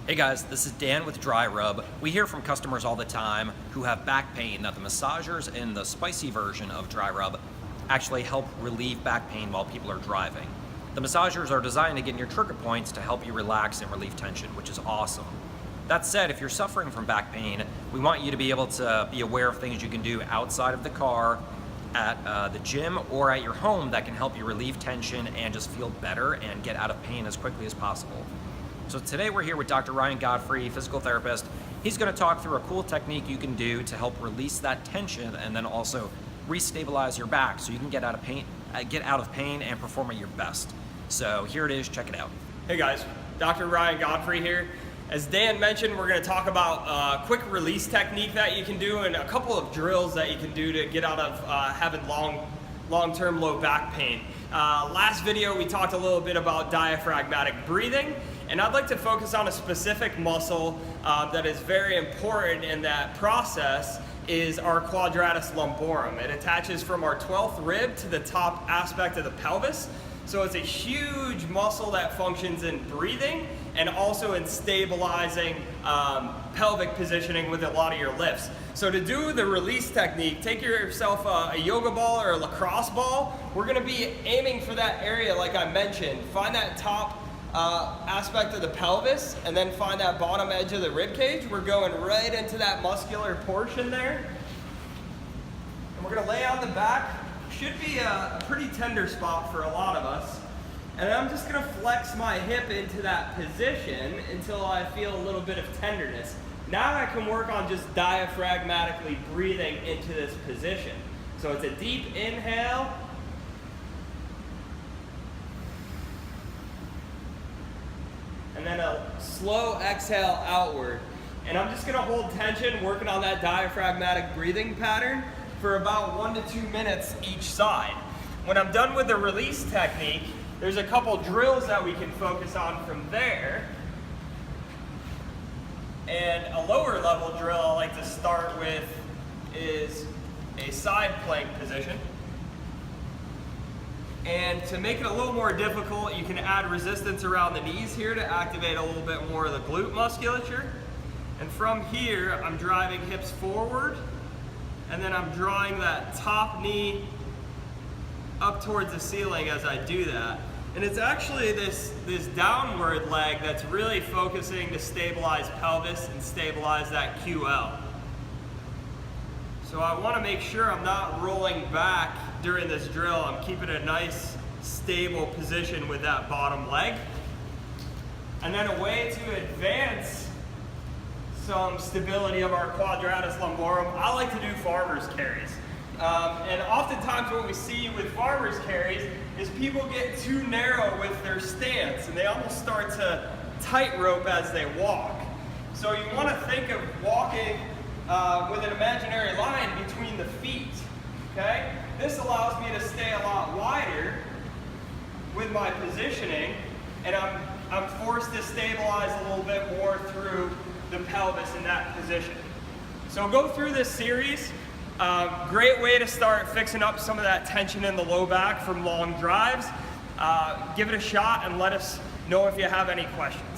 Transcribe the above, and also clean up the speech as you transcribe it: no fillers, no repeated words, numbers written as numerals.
Hey guys, this is Dan with Dry Rub. We hear from customers all the time who have back pain that the massagers in the spicy version of Dry Rub actually help relieve back pain while people are driving. The massagers are designed to get in your trigger points to help you relax and relieve tension, which is awesome. That said, if you're suffering from back pain, we want you to be able to be aware of things you can do outside of the car, at the gym, or at your home that can help you relieve tension and just feel better and get out of pain as quickly as possible. So today we're here with Dr. Ryan Godfrey, physical therapist. He's going to talk through a cool technique you can do to help release that tension and then also restabilize your back so you can get out of pain and perform at your best. So here it is, check it out. Hey guys, Dr. Ryan Godfrey here. As Dan mentioned, we're going to talk about a quick release technique that you can do and a couple of drills that you can do to get out of having long-term low back pain. Last video we talked a little bit about diaphragmatic breathing, and I'd like to focus on a specific muscle that is very important in that process is our quadratus lumborum. It attaches from our 12th rib to the top aspect of the pelvis. So it's a huge muscle that functions in breathing and also in stabilizing pelvic positioning with a lot of your lifts. So to do the release technique, take yourself a yoga ball or a lacrosse ball. We're gonna be aiming for that area like I mentioned. Find that top aspect of the pelvis and then find that bottom edge of the rib cage. We're going right into that muscular portion there. And we're gonna lay on the back. Should be a pretty tender spot for a lot of us. And I'm just gonna flex my hip into that position until I feel a little bit of tenderness. Now I can work on just diaphragmatically breathing into this position. So it's a deep inhale. And then a slow exhale outward. And I'm just gonna hold tension, working on that diaphragmatic breathing pattern for about 1 to 2 minutes each side. When I'm done with the release technique, there's a couple drills that we can focus on from there. And a lower level drill I like to start with is a side plank position. And to make it a little more difficult, you can add resistance around the knees here to activate a little bit more of the glute musculature. And from here, I'm driving hips forward, and then I'm drawing that top knee up towards the ceiling as I do that. And it's actually this downward leg that's really focusing to stabilize pelvis and stabilize that QL. So I want to make sure I'm not rolling back during this drill. I'm keeping a nice stable position with that bottom leg. And then a way to advance some stability of our quadratus lumborum, I like to do farmer's carries. And oftentimes what we see with farmer's carries is people get too narrow with their stance and they almost start to tightrope as they walk. So you want to think of walking with an imaginary line between the feet, okay? This allows me to stay a lot wider with my positioning, and I'm forced to stabilize a little bit more through the pelvis in that position. So go through this series. Great way to start fixing up some of that tension in the low back from long drives. Give it a shot and let us know if you have any questions.